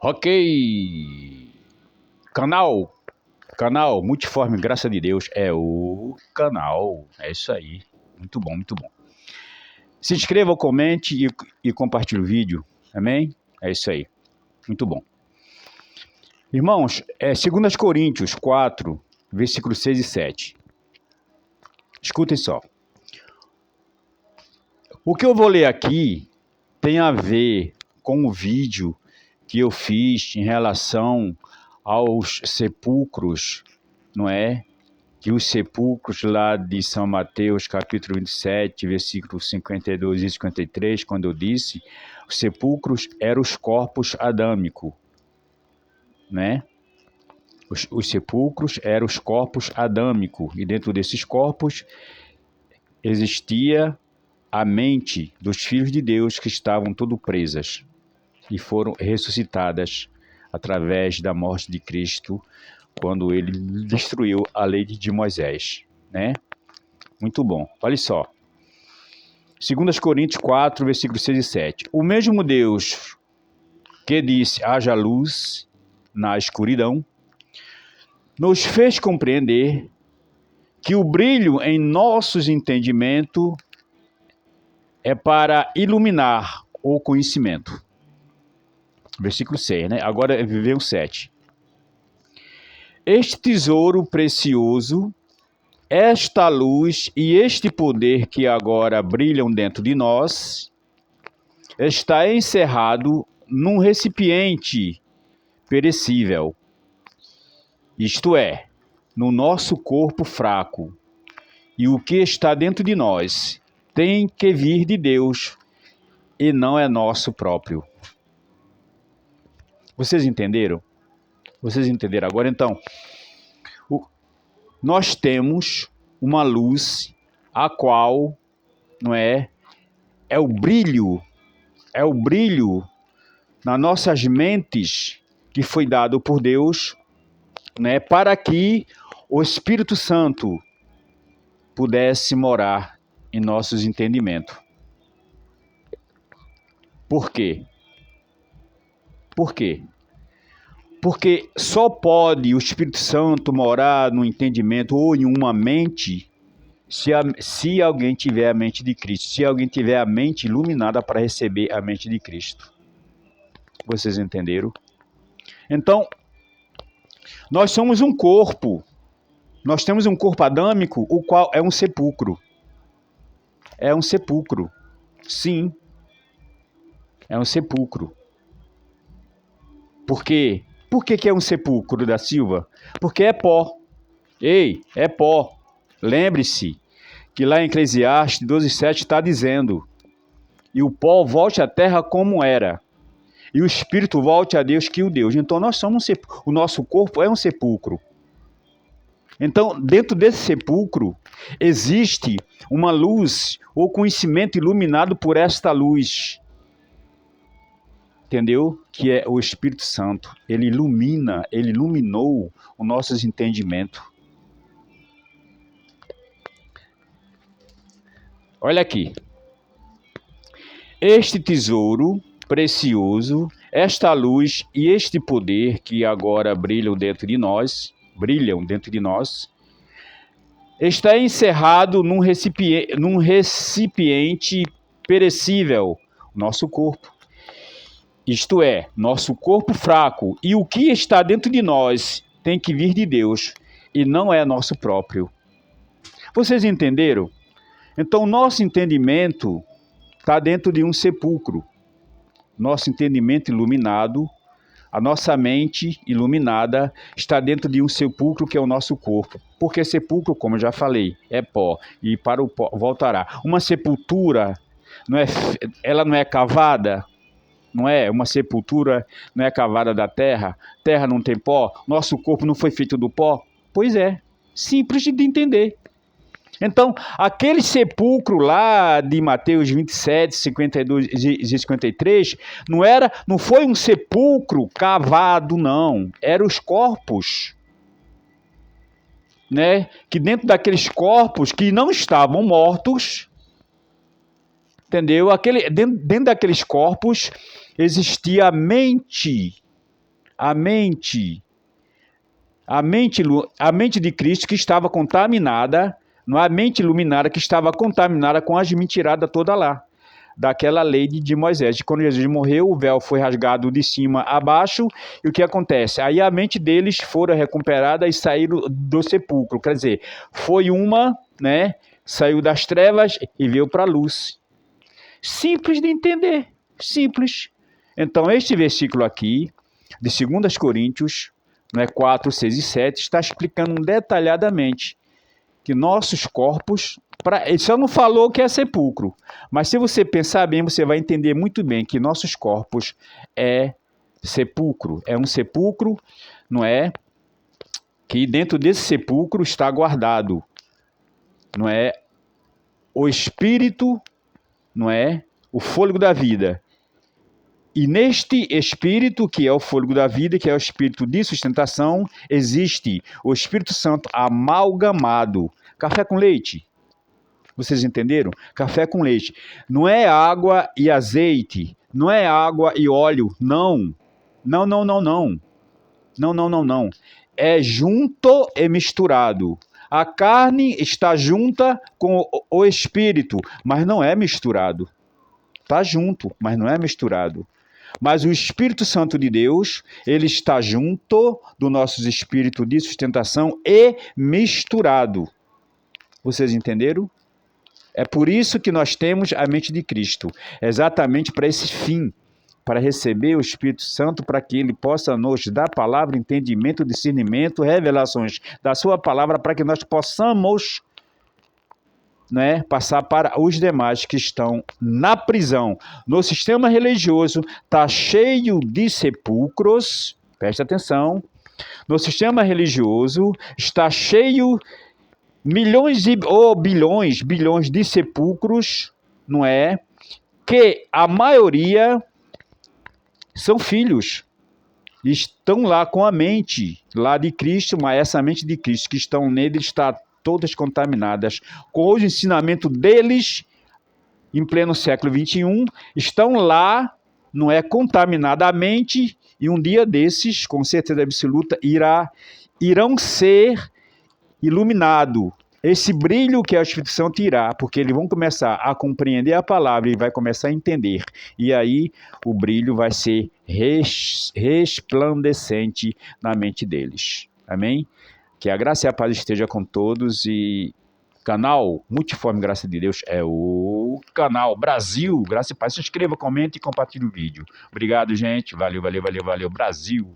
Ok. Canal Multiforme Graça de Deus é o canal. É isso aí. Muito bom, muito bom. Se inscreva, comente e compartilhe o vídeo. Amém? É isso aí. Muito bom. Irmãos, 2 Coríntios 4, versículos 6 e 7. Escutem só. O que eu vou ler aqui tem a ver com o vídeo que eu fiz em relação aos sepulcros, não é? Que os sepulcros lá de São Mateus, capítulo 27, versículos 52 e 53, quando eu disse, os sepulcros eram os corpos adâmicos, né? Os sepulcros eram os corpos adâmicos, e dentro desses corpos existia a mente dos filhos de Deus que estavam tudo presas e foram ressuscitadas através da morte de Cristo, quando ele destruiu a lei de Moisés, né? Muito bom. Olha só. 2 Coríntios 4, versículos 6 e 7. O mesmo Deus que disse, haja luz na escuridão, nos fez compreender que o brilho em nossos entendimentos é para iluminar o conhecimento. Versículo 6, né? Agora vem o 7. Este tesouro precioso, esta luz e este poder que agora brilham dentro de nós, está encerrado num recipiente perecível, isto é, no nosso corpo fraco. E o que está dentro de nós tem que vir de Deus e não é nosso próprio. Vocês entenderam? Vocês entenderam agora? Então, nós temos uma luz a qual, não é o brilho nas nossas mentes que foi dado por Deus, né, para que o Espírito Santo pudesse morar em nossos entendimentos. Por quê? Por quê? Porque só pode o Espírito Santo morar no entendimento ou em uma mente se alguém tiver a mente de Cristo, se alguém tiver a mente iluminada para receber a mente de Cristo. Vocês entenderam? Então, nós somos um corpo. Nós temos um corpo adâmico, o qual é um sepulcro. É um sepulcro. Sim. É um sepulcro. Por quê? Por que é um sepulcro, da Silva? Porque é pó. Ei, é pó. Lembre-se que lá em Eclesiastes 12:7 está dizendo: e o pó volte à terra como era, e o espírito volte a Deus que o deu. Então nós somos o nosso corpo é um sepulcro. Então, dentro desse sepulcro, existe uma luz ou conhecimento iluminado por esta luz. Entendeu? Que é o Espírito Santo. Ele iluminou os nossos entendimentos. Olha aqui. Este tesouro precioso, esta luz e este poder que agora brilham dentro de nós, está encerrado num recipiente perecível, nosso corpo. Isto é, nosso corpo fraco, e o que está dentro de nós tem que vir de Deus e não é nosso próprio. Vocês entenderam? Então, nosso entendimento está dentro de um sepulcro. Nosso entendimento iluminado, a nossa mente iluminada está dentro de um sepulcro que é o nosso corpo. Porque sepulcro, como eu já falei, é pó e para o pó voltará. Uma sepultura, ela não é cavada? Não é? Uma sepultura não é cavada da terra? Terra não tem pó? Nosso corpo não foi feito do pó? Pois é, simples de entender. Então, aquele sepulcro lá de Mateus 27, 52 e 53, não foi um sepulcro cavado, não. Eram os corpos, né? Que dentro daqueles corpos que não estavam mortos, entendeu? Dentro daqueles corpos existia a mente a mente de Cristo que estava contaminada, não é a mente iluminada que estava contaminada com as mentiradas toda lá, daquela lei de Moisés. Quando Jesus morreu, o véu foi rasgado de cima a baixo, e o que acontece? Aí a mente deles foram recuperada e saíram do sepulcro, quer dizer, foi uma, né, saiu das trevas e veio para a luz. Simples de entender, simples. Então este versículo aqui, de 2 Coríntios, né, 4, 6 e 7, está explicando detalhadamente que nossos corpos, ele só não falou que é sepulcro, mas se você pensar bem, você vai entender muito bem que nossos corpos é sepulcro, é um sepulcro, não é? Que dentro desse sepulcro está guardado, não é? O espírito, não é? O fôlego da vida. E neste espírito, que é o fôlego da vida, que é o espírito de sustentação, existe o Espírito Santo amalgamado. Café com leite. Vocês entenderam? Café com leite. Não é água e azeite. Não é água e óleo. Não. Não, não, não, não. Não, não, não, não. É junto e misturado. A carne está junta com o espírito, mas não é misturado. Está junto, mas não é misturado. Mas o Espírito Santo de Deus, ele está junto do nosso espírito de sustentação e misturado. Vocês entenderam? É por isso que nós temos a mente de Cristo, exatamente para esse fim, para receber o Espírito Santo, para que ele possa nos dar palavra, entendimento, discernimento, revelações da sua palavra, para que nós possamos, né, passar para os demais que estão na prisão. No sistema religioso está cheio de sepulcros, preste atenção, no sistema religioso está cheio bilhões de sepulcros, não é? Que a maioria são filhos, estão lá com a mente lá de Cristo, mas essa mente de Cristo que estão nele está todas contaminadas com os ensinamentos deles em pleno século XXI, estão lá, não é, contaminada a mente, e um dia desses, com certeza absoluta, irão ser iluminados. Esse brilho que a Espírito Santo irá, porque eles vão começar a compreender a palavra e vai começar a entender. E aí o brilho vai ser resplandecente na mente deles. Amém? Que a graça e a paz esteja com todos, e canal Multiforme Graça de Deus é o canal Brasil Graça e Paz. Se inscreva, comente e compartilhe o vídeo. Obrigado, gente. Valeu, valeu, valeu, valeu. Brasil.